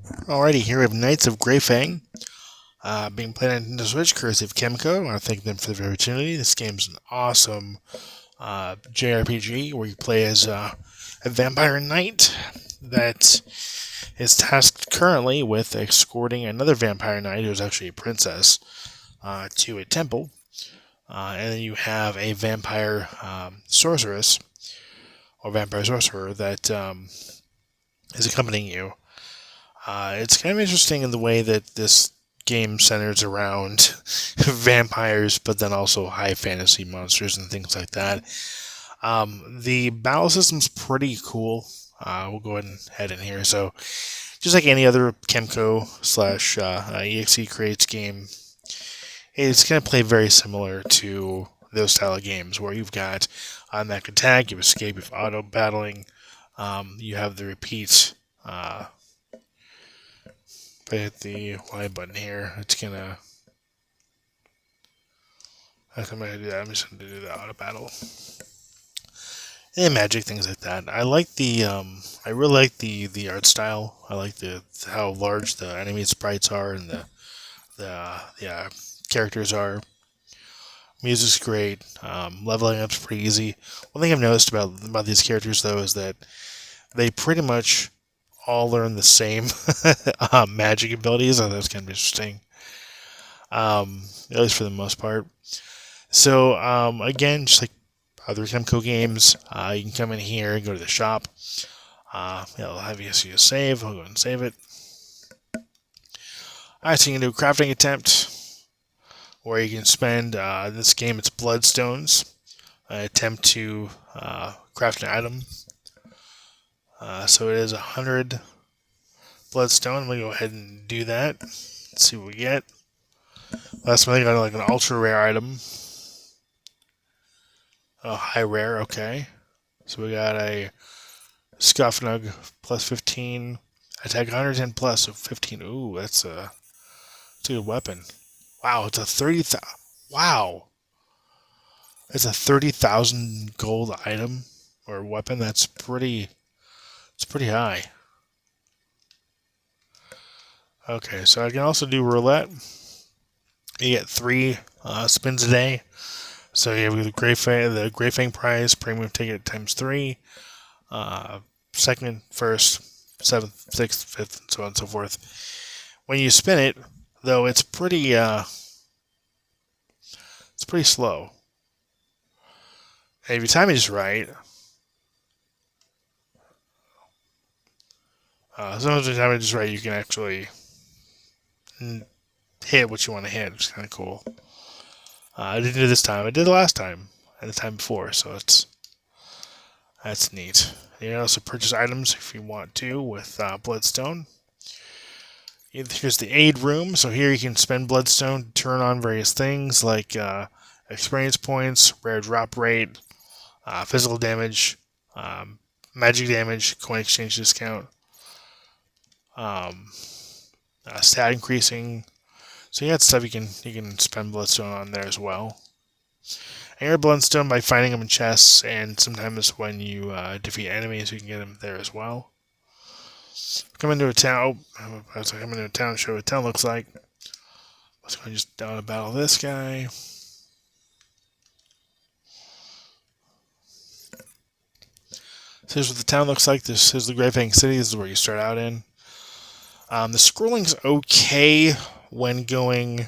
Alrighty, here we have Knights of Grayfang, being played on Nintendo Switch, courtesy of Chemco. I want to thank them for the opportunity. This game's an awesome JRPG where you play as a vampire knight that is tasked currently with escorting another vampire knight who is actually a princess to a temple. And then you have a vampire sorceress or vampire sorcerer that is accompanying you. It's kind of interesting in the way that this game centers around vampires, but then also high fantasy monsters and things like that. The battle system's pretty cool. We'll go ahead in here. So, just like any other Chemco slash EXE creates game, it's going to play very similar to those style of games where you've got automatic attack, you have escape, you have auto battling, you have the repeat. If I hit the Y button here, it's gonna. I'm gonna do that. I'm just gonna do the auto battle and magic things like that. I like the. I really like the art style. I like the how large the enemy sprites are and the characters are. Music's great. Leveling up's pretty easy. One thing I've noticed about these characters though is that they pretty much all learn the same magic abilities, and that's kind of interesting. At least for the most part. So again, just like other Chemco games, you can come in here and go to the shop. It'll have you see a save. I'll go ahead and save it. Alright, so you can do a crafting attempt where you can spend, in this game it's bloodstones. Attempt to craft an item. So it is 100 bloodstone. I'm going to go ahead and do that. Let's see what we get. Last one, I got like an ultra rare item. Oh, high rare, okay. So we got a Scuffnug plus 15. Attack 110 plus, so 15. Ooh, that's a good weapon. Wow, it's a 30,000. Wow. It's a 30,000 gold item or weapon. It's pretty high. Okay, so I can also do roulette. You get 3 spins a day. So you have the Grayfang prize, premium ticket times 3, second, first, 7th, 6th, 5th, and so on and so forth. When you spin it, though, it's pretty slow. And if your timing is right, sometimes if your timing is right, you can actually hit what you want to hit, which is kind of cool. I didn't do it this time. I did it last time and the time before, so that's neat. You can also purchase items if you want to with Bloodstone. Here's the aid room. So here you can spend Bloodstone to turn on various things like experience points, rare drop rate, physical damage, magic damage, coin exchange discount, stat increasing. So you got stuff you can spend Bloodstone on there as well. And you're Bloodstone by finding them in chests, and sometimes when you defeat enemies, you can get them there as well. Come into a town. As I come into a town, show what a town looks like. Let's go and just down and battle this guy. So here's what the town looks like. This is the Grayfang City. This is where you start out in. The scrolling's okay when going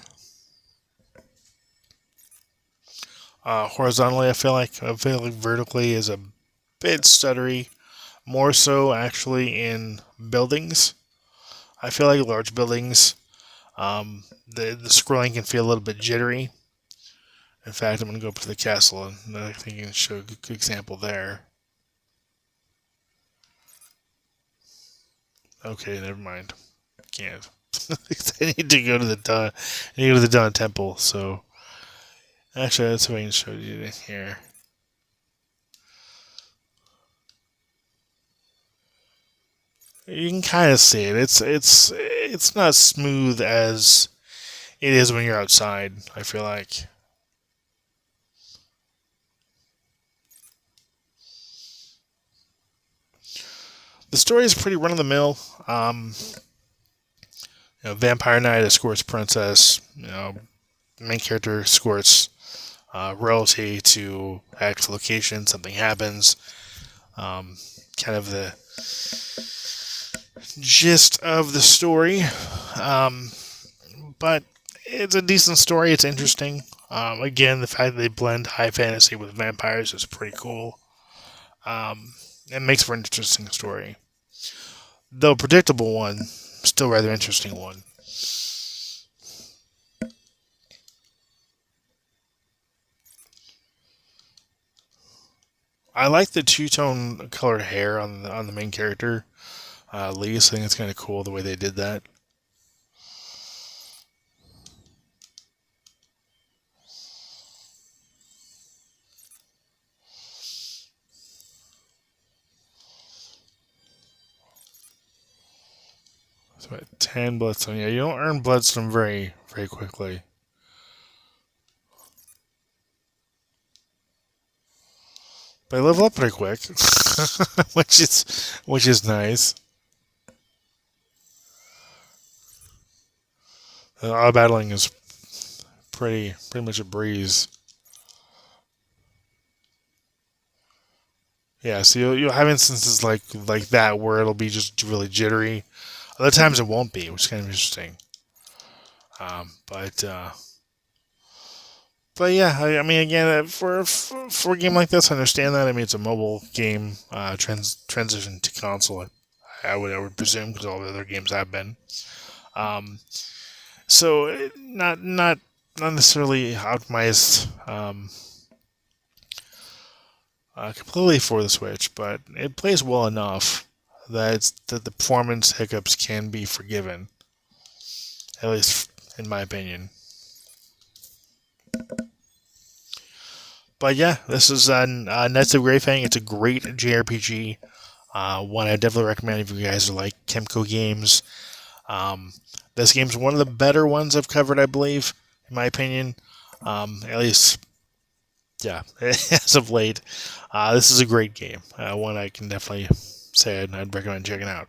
horizontally. I feel like vertically is a bit stuttery. More so actually in buildings. I feel like large buildings, the scrolling can feel a little bit jittery. In fact, I'm going to go up to the castle and I think I can show a good example there. Okay, never mind. Can't. I need to go to the Dawn Temple. So actually, that's what I can show you in here. You can kind of see it. It's not smooth as it is when you're outside. I feel like. The story is pretty run of the mill. Vampire Knight escorts princess. Main character escorts royalty to X location. Something happens. Kind of the gist of the story. Um, but it's a decent story. It's interesting. Again, the fact that they blend high fantasy with vampires is pretty cool. It makes for an interesting story. Though predictable one, still rather interesting one. I like the two-tone colored hair on the main character, Lee. So I think it's kind of cool the way they did that. So at 10 bloodstone. Yeah, you don't earn bloodstone very quickly. But I level up pretty quick, which is nice. Auto battling is pretty much a breeze. Yeah, so you'll have instances like that where it'll be just really jittery. Other times it won't be, which is kind of interesting. Um, but uh, but yeah, I mean, again, for a game like this, I understand that. I mean, it's a mobile game, transition to console. I would presume because all the other games have been. Um, so not necessarily optimized completely for the Switch, but it plays well enough that the performance hiccups can be forgiven, at least in my opinion. But yeah, this is Knights of Grayfang. It's a great JRPG. One I definitely recommend if you guys like Kemco games. This game's one of the better ones I've covered, I believe, in my opinion. At least, yeah, as of late. This is a great game. One I can definitely say I'd recommend checking out.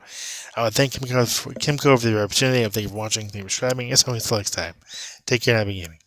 I would thank Kimco for the opportunity. I thank you for watching. Thank you for subscribing. It's always the next time. Take care and happy gaming.